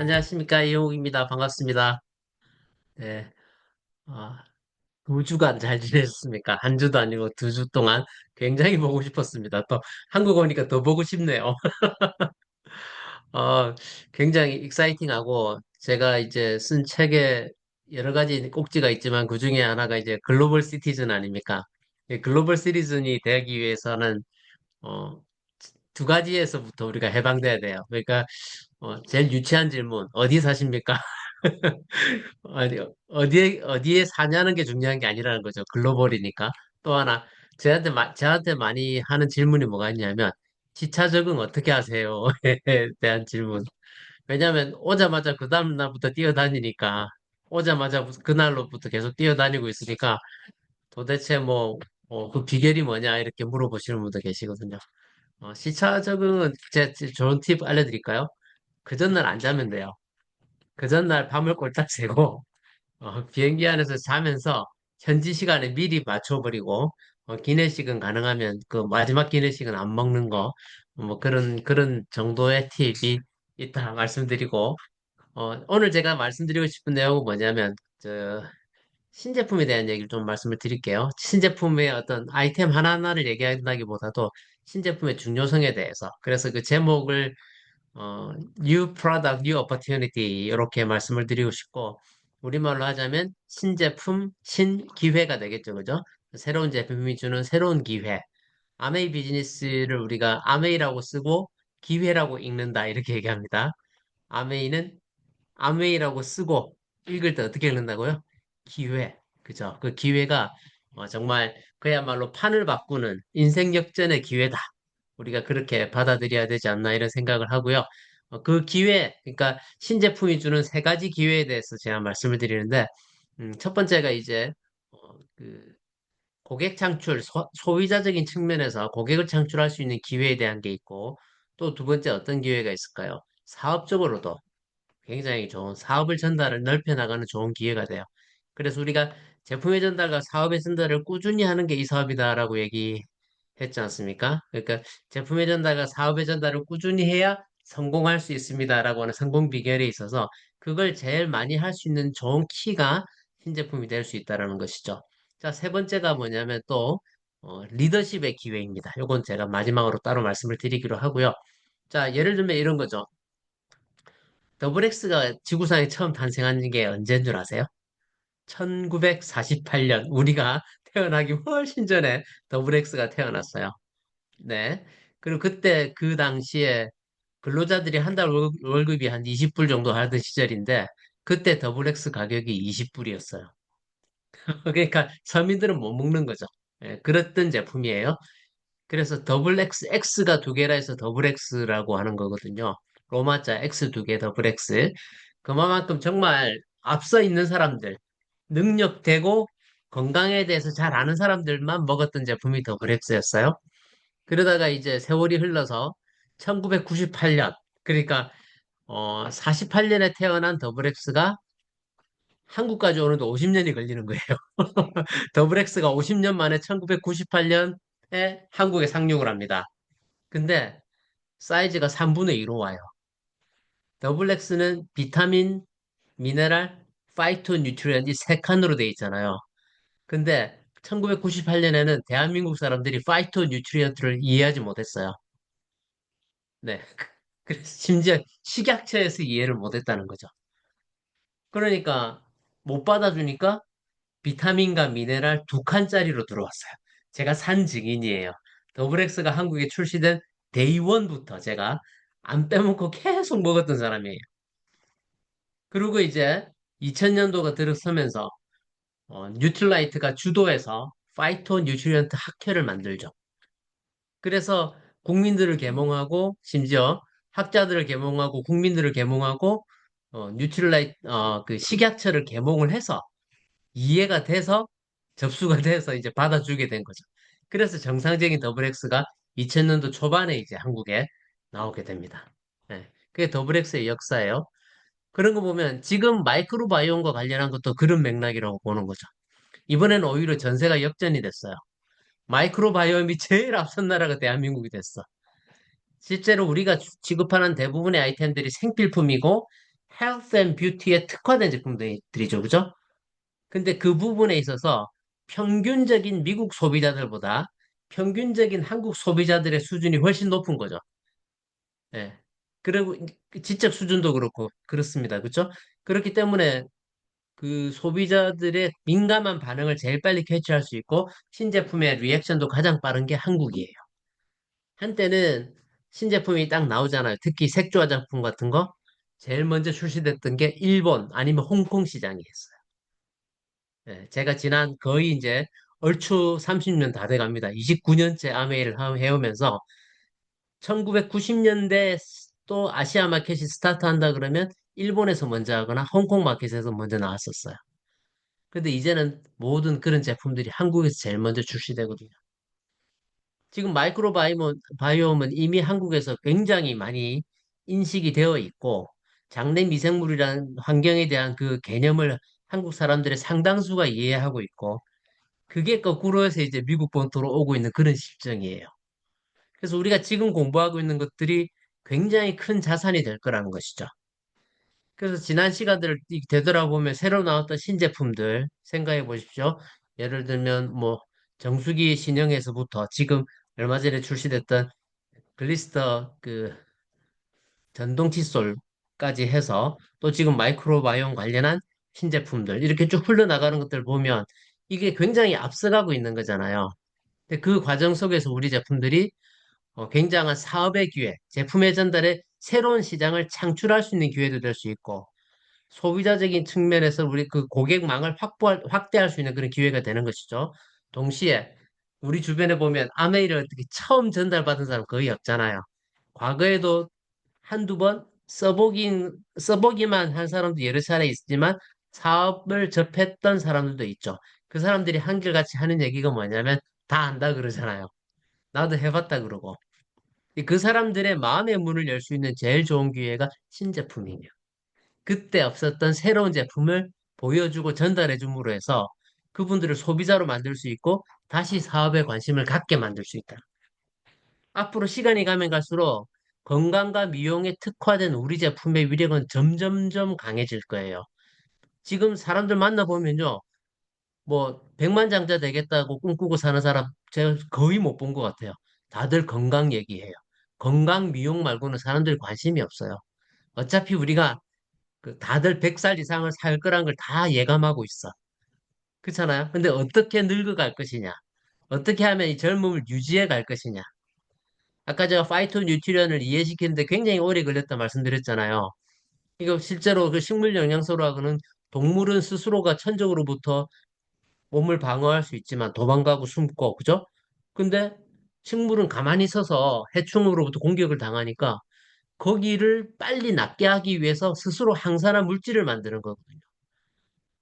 안녕하십니까. 이용욱입니다. 반갑습니다. 네. 아, 2주간 잘 지내셨습니까? 한 주도 아니고 2주 동안 굉장히 보고 싶었습니다. 또 한국 오니까 더 보고 싶네요. 어, 굉장히 익사이팅하고 제가 이제 쓴 책에 여러 가지 꼭지가 있지만 그 중에 하나가 이제 글로벌 시티즌 아닙니까? 이 글로벌 시티즌이 되기 위해서는 어, 두 가지에서부터 우리가 해방돼야 돼요. 그러니까 제일 유치한 질문, 어디 사십니까? 어디에 사냐는 게 중요한 게 아니라는 거죠. 글로벌이니까. 또 하나, 저한테 많이 하는 질문이 뭐가 있냐면, 시차 적응 어떻게 하세요? 에 대한 질문. 왜냐면, 오자마자 그 다음 날부터 뛰어다니니까, 오자마자 그날로부터 계속 뛰어다니고 있으니까, 도대체 그 비결이 뭐냐, 이렇게 물어보시는 분도 계시거든요. 시차 적응은 제 좋은 팁 알려드릴까요? 그 전날 안 자면 돼요. 그 전날 밤을 꼴딱 새고, 비행기 안에서 자면서 현지 시간에 미리 맞춰버리고, 기내식은 가능하면 그 마지막 기내식은 안 먹는 거, 뭐 그런 정도의 팁이 있다 말씀드리고, 오늘 제가 말씀드리고 싶은 내용은 뭐냐면, 신제품에 대한 얘기를 좀 말씀을 드릴게요. 신제품의 어떤 아이템 하나하나를 얘기한다기보다도 신제품의 중요성에 대해서. 그래서 그 제목을 New Product, New Opportunity 이렇게 말씀을 드리고 싶고 우리말로 하자면 신제품, 신기회가 되겠죠, 그죠? 새로운 제품이 주는 새로운 기회. 아메이 비즈니스를 우리가 아메이라고 쓰고 기회라고 읽는다 이렇게 얘기합니다. 아메이는 아메이라고 쓰고 읽을 때 어떻게 읽는다고요? 기회. 그죠? 그 기회가 정말 그야말로 판을 바꾸는 인생 역전의 기회다. 우리가 그렇게 받아들여야 되지 않나 이런 생각을 하고요. 그 기회, 그러니까 신제품이 주는 세 가지 기회에 대해서 제가 말씀을 드리는데, 첫 번째가 이제 그 고객 창출, 소비자적인 측면에서 고객을 창출할 수 있는 기회에 대한 게 있고, 또 두 번째 어떤 기회가 있을까요? 사업적으로도 굉장히 좋은 사업을 전달을 넓혀 나가는 좋은 기회가 돼요. 그래서 우리가 제품의 전달과 사업의 전달을 꾸준히 하는 게 이 사업이다라고 얘기했지 않습니까? 그러니까 제품의 전달과 사업의 전달을 꾸준히 해야 성공할 수 있습니다라고 하는 성공 비결에 있어서 그걸 제일 많이 할 수 있는 좋은 키가 신제품이 될 수 있다라는 것이죠. 자, 세 번째가 뭐냐면 또 리더십의 기회입니다. 요건 제가 마지막으로 따로 말씀을 드리기로 하고요. 자, 예를 들면 이런 거죠. 더블 X가 지구상에 처음 탄생한 게 언제인 줄 아세요? 1948년 우리가 태어나기 훨씬 전에 더블 X가 태어났어요. 네. 그리고 그때 그 당시에 근로자들이 한 달 월급이 한 20불 정도 하던 시절인데 그때 더블 X 가격이 20불이었어요. 그러니까 서민들은 못 먹는 거죠. 예, 그랬던 제품이에요. 그래서 더블 X, X가 두 개라 해서 더블 X라고 하는 거거든요. 로마자 X 두 개, 더블 X. 그만큼 정말 앞서 있는 사람들, 능력되고 건강에 대해서 잘 아는 사람들만 먹었던 제품이 더블 X였어요. 그러다가 이제 세월이 흘러서 1998년, 그러니까 48년에 태어난 더블 X가 한국까지 오는데 50년이 걸리는 거예요. 더블 X가 50년 만에 1998년에 한국에 상륙을 합니다. 근데 사이즈가 3분의 2로 와요. 더블 X는 비타민, 미네랄, 파이토 뉴트리언 이 세 칸으로 돼 있잖아요. 근데 1998년에는 대한민국 사람들이 파이토 뉴트리언트를 이해하지 못했어요. 네. 그래서 심지어 식약처에서 이해를 못했다는 거죠. 그러니까 못 받아주니까 비타민과 미네랄 두 칸짜리로 들어왔어요. 제가 산 증인이에요. 더블엑스가 한국에 출시된 데이원부터 제가 안 빼먹고 계속 먹었던 사람이에요. 그리고 이제 2000년도가 들어서면서 뉴트라이트가 주도해서 파이토 뉴트리언트 학회를 만들죠. 그래서 국민들을 계몽하고 심지어 학자들을 계몽하고 국민들을 계몽하고 그 식약처를 계몽을 해서 이해가 돼서 접수가 돼서 이제 받아주게 된 거죠. 그래서 정상적인 더블 X가 2000년도 초반에 이제 한국에 나오게 됩니다. 네. 그게 더블 X의 역사예요. 그런 거 보면 지금 마이크로바이옴과 관련한 것도 그런 맥락이라고 보는 거죠. 이번에는 오히려 전세가 역전이 됐어요. 마이크로바이옴이 제일 앞선 나라가 대한민국이 됐어. 실제로 우리가 취급하는 대부분의 아이템들이 생필품이고 헬스 앤 뷰티에 특화된 제품들이죠. 그죠? 근데 그 부분에 있어서 평균적인 미국 소비자들보다 평균적인 한국 소비자들의 수준이 훨씬 높은 거죠. 예. 그리고 지적 수준도 그렇고 그렇습니다. 그렇죠? 그렇기 때문에 그 소비자들의 민감한 반응을 제일 빨리 캐치할 수 있고 신제품의 리액션도 가장 빠른 게 한국이에요. 한때는 신제품이 딱 나오잖아요. 특히 색조 화장품 같은 거 제일 먼저 출시됐던 게 일본 아니면 홍콩 시장이었어요. 예, 제가 지난 거의 이제 얼추 30년 다 돼갑니다. 29년째 아메이를 해오면서 1990년대 또 아시아 마켓이 스타트한다 그러면 일본에서 먼저 하거나 홍콩 마켓에서 먼저 나왔었어요. 근데 이제는 모든 그런 제품들이 한국에서 제일 먼저 출시되거든요. 지금 바이옴은 이미 한국에서 굉장히 많이 인식이 되어 있고 장내 미생물이라는 환경에 대한 그 개념을 한국 사람들의 상당수가 이해하고 있고 그게 거꾸로 해서 이제 미국 본토로 오고 있는 그런 실정이에요. 그래서 우리가 지금 공부하고 있는 것들이 굉장히 큰 자산이 될 거라는 것이죠. 그래서 지난 시간들을 되돌아보면 새로 나왔던 신제품들 생각해 보십시오. 예를 들면 뭐 정수기 신형에서부터 지금 얼마 전에 출시됐던 글리스터 그 전동 칫솔까지 해서 또 지금 마이크로바이옴 관련한 신제품들 이렇게 쭉 흘러나가는 것들 보면 이게 굉장히 앞서가고 있는 거잖아요. 근데 그 과정 속에서 우리 제품들이 굉장한 사업의 기회, 제품의 전달에 새로운 시장을 창출할 수 있는 기회도 될 수 있고 소비자적인 측면에서 우리 그 고객망을 확대할 수 있는 그런 기회가 되는 것이죠. 동시에 우리 주변에 보면 아메이를 어떻게 처음 전달받은 사람 거의 없잖아요. 과거에도 한두 번 써보기만 한 사람도 여러 차례 있지만 사업을 접했던 사람들도 있죠. 그 사람들이 한결같이 하는 얘기가 뭐냐면 다 안다 그러잖아요. 나도 해봤다 그러고. 그 사람들의 마음의 문을 열 수 있는 제일 좋은 기회가 신제품이에요. 그때 없었던 새로운 제품을 보여주고 전달해 줌으로 해서 그분들을 소비자로 만들 수 있고 다시 사업에 관심을 갖게 만들 수 있다. 앞으로 시간이 가면 갈수록 건강과 미용에 특화된 우리 제품의 위력은 점점점 강해질 거예요. 지금 사람들 만나보면요. 뭐 백만장자 되겠다고 꿈꾸고 사는 사람 제가 거의 못 본 것 같아요. 다들 건강 얘기해요. 건강 미용 말고는 사람들 관심이 없어요. 어차피 우리가 그 다들 100살 이상을 살 거란 걸 다 예감하고 있어. 그렇잖아요? 근데 어떻게 늙어갈 것이냐? 어떻게 하면 이 젊음을 유지해 갈 것이냐? 아까 제가 파이토 뉴트리언을 이해시키는데 굉장히 오래 걸렸다 말씀드렸잖아요. 이거 실제로 그 식물 영양소라고는 동물은 스스로가 천적으로부터 몸을 방어할 수 있지만 도망가고 숨고, 그죠? 근데 식물은 가만히 서서 해충으로부터 공격을 당하니까 거기를 빨리 낫게 하기 위해서 스스로 항산화 물질을 만드는 거거든요.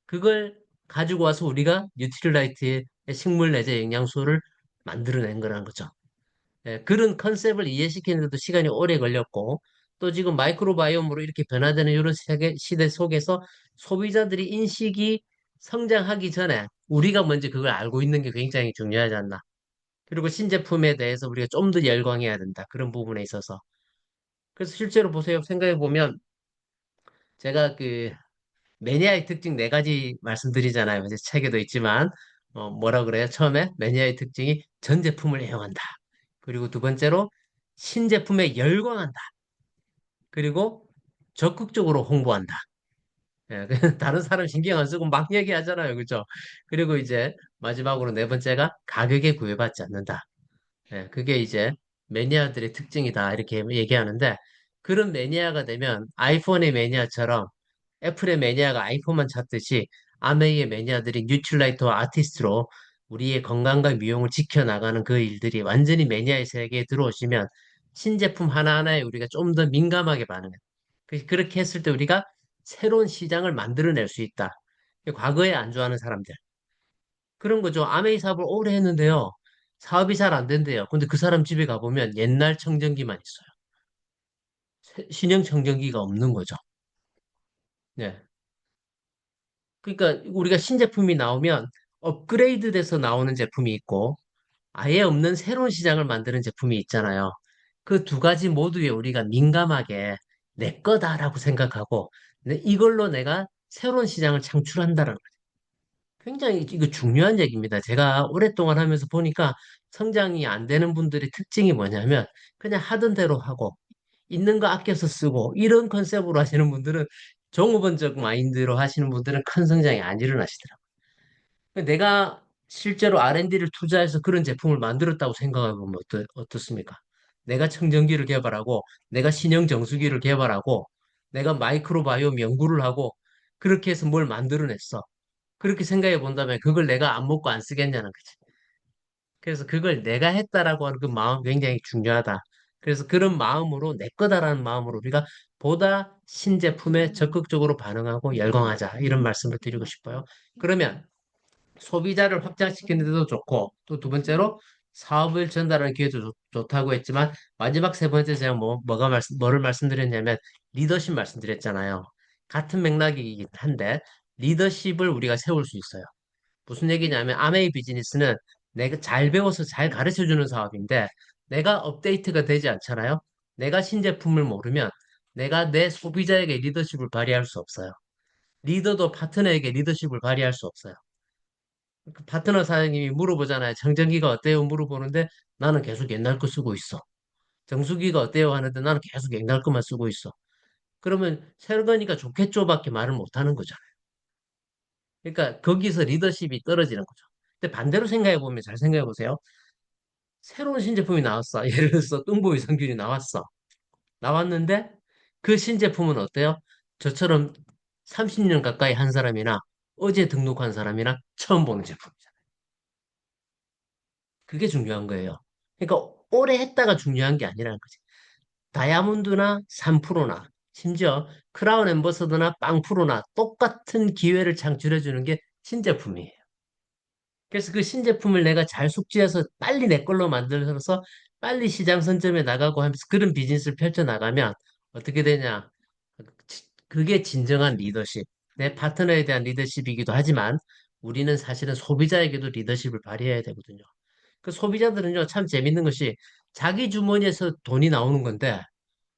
그걸 가지고 와서 우리가 뉴트릴라이트의 식물 내재 영양소를 만들어낸 거라는 거죠. 예, 그런 컨셉을 이해시키는데도 시간이 오래 걸렸고, 또 지금 마이크로바이옴으로 이렇게 변화되는 이런 시대 속에서 소비자들이 인식이 성장하기 전에 우리가 먼저 그걸 알고 있는 게 굉장히 중요하지 않나. 그리고 신제품에 대해서 우리가 좀 더 열광해야 된다. 그런 부분에 있어서. 그래서 실제로 보세요. 생각해 보면 제가 그 매니아의 특징 네 가지 말씀드리잖아요. 이제 책에도 있지만 뭐라 그래요? 처음에 매니아의 특징이 전 제품을 애용한다. 그리고 두 번째로 신제품에 열광한다. 그리고 적극적으로 홍보한다. 예, 다른 사람 신경 안 쓰고 막 얘기하잖아요. 그죠? 그리고 이제 마지막으로 네 번째가 가격에 구애받지 않는다. 예, 그게 이제 매니아들의 특징이다. 이렇게 얘기하는데 그런 매니아가 되면 아이폰의 매니아처럼 애플의 매니아가 아이폰만 찾듯이 아메이의 매니아들이 뉴트라이터와 아티스트로 우리의 건강과 미용을 지켜나가는 그 일들이 완전히 매니아의 세계에 들어오시면 신제품 하나하나에 우리가 좀 더 민감하게 반응해. 그렇게 했을 때 우리가 새로운 시장을 만들어낼 수 있다. 과거에 안 좋아하는 사람들. 그런 거죠. 아메이 사업을 오래 했는데요. 사업이 잘 안 된대요. 근데 그 사람 집에 가보면 옛날 청정기만 있어요. 신형 청정기가 없는 거죠. 네. 그러니까 우리가 신제품이 나오면 업그레이드 돼서 나오는 제품이 있고 아예 없는 새로운 시장을 만드는 제품이 있잖아요. 그 두 가지 모두에 우리가 민감하게 내 거다라고 생각하고 이걸로 내가 새로운 시장을 창출한다라는 굉장히 이거 중요한 얘기입니다. 제가 오랫동안 하면서 보니까 성장이 안 되는 분들의 특징이 뭐냐면 그냥 하던 대로 하고 있는 거 아껴서 쓰고 이런 컨셉으로 하시는 분들은 종업원적 마인드로 하시는 분들은 큰 성장이 안 일어나시더라고요. 내가 실제로 R&D를 투자해서 그런 제품을 만들었다고 생각해 보면 어떻습니까? 내가 청정기를 개발하고 내가 신형 정수기를 개발하고 내가 마이크로바이옴 연구를 하고 그렇게 해서 뭘 만들어냈어. 그렇게 생각해 본다면 그걸 내가 안 먹고 안 쓰겠냐는 거지. 그래서 그걸 내가 했다라고 하는 그 마음 굉장히 중요하다. 그래서 그런 마음으로 내 거다라는 마음으로 우리가 보다 신제품에 적극적으로 반응하고 열광하자. 이런 말씀을 드리고 싶어요. 그러면 소비자를 확장시키는 데도 좋고 또 두 번째로 사업을 전달하는 기회도 좋다고 했지만 마지막 세 번째 제가 뭐를 말씀드렸냐면 리더십 말씀드렸잖아요. 같은 맥락이긴 한데 리더십을 우리가 세울 수 있어요. 무슨 얘기냐면 아메이 비즈니스는 내가 잘 배워서 잘 가르쳐 주는 사업인데 내가 업데이트가 되지 않잖아요. 내가 신제품을 모르면 내가 내 소비자에게 리더십을 발휘할 수 없어요. 리더도 파트너에게 리더십을 발휘할 수 없어요. 그 파트너 사장님이 물어보잖아요. 청정기가 어때요? 물어보는데 나는 계속 옛날 거 쓰고 있어. 정수기가 어때요? 하는데 나는 계속 옛날 거만 쓰고 있어. 그러면 새로 거니까 좋겠죠밖에 말을 못 하는 거잖아요. 그러니까 거기서 리더십이 떨어지는 거죠. 근데 반대로 생각해 보면 잘 생각해 보세요. 새로운 신제품이 나왔어. 예를 들어서 뚱보위 성균이 나왔어. 나왔는데 그 신제품은 어때요? 저처럼 30년 가까이 한 사람이나 어제 등록한 사람이나 처음 보는 제품이잖아요. 그게 중요한 거예요. 그러니까 오래 했다가 중요한 게 아니라는 거지. 다이아몬드나 3%나 심지어 크라운 엠버서더나 빵프로나 똑같은 기회를 창출해 주는 게 신제품이에요. 그래서 그 신제품을 내가 잘 숙지해서 빨리 내 걸로 만들어서 빨리 시장 선점에 나가고 하면서 그런 비즈니스를 펼쳐 나가면 어떻게 되냐? 그게 진정한 리더십. 내 파트너에 대한 리더십이기도 하지만 우리는 사실은 소비자에게도 리더십을 발휘해야 되거든요. 그 소비자들은요, 참 재밌는 것이 자기 주머니에서 돈이 나오는 건데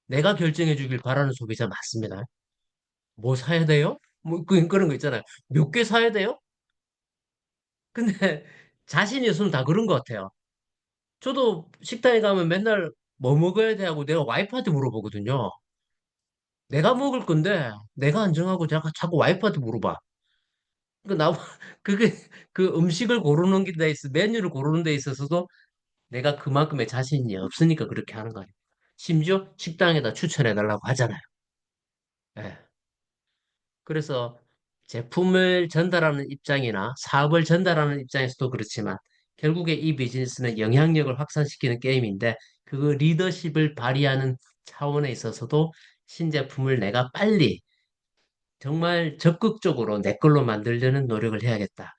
내가 결정해 주길 바라는 소비자 많습니다. 뭐 사야 돼요? 뭐 그런 거 있잖아요. 몇 개 사야 돼요? 근데 자신이 없으면 다 그런 것 같아요. 저도 식당에 가면 맨날 뭐 먹어야 돼 하고 내가 와이프한테 물어보거든요. 내가 먹을 건데 내가 안 정하고 자꾸 와이프한테 물어봐. 그 나 그게 그 음식을 고르는 데 있어 메뉴를 고르는 데 있어서도 내가 그만큼의 자신이 없으니까 그렇게 하는 거 아니에요. 심지어 식당에다 추천해 달라고 하잖아요. 예. 그래서 제품을 전달하는 입장이나 사업을 전달하는 입장에서도 그렇지만 결국에 이 비즈니스는 영향력을 확산시키는 게임인데 그 리더십을 발휘하는 차원에 있어서도 신제품을 내가 빨리 정말 적극적으로 내 걸로 만들려는 노력을 해야겠다.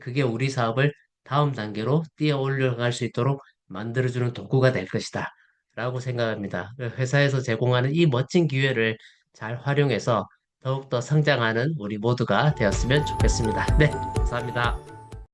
그게 우리 사업을 다음 단계로 뛰어 올려갈 수 있도록 만들어주는 도구가 될 것이다. 라고 생각합니다. 회사에서 제공하는 이 멋진 기회를 잘 활용해서 더욱더 성장하는 우리 모두가 되었으면 좋겠습니다. 네, 감사합니다.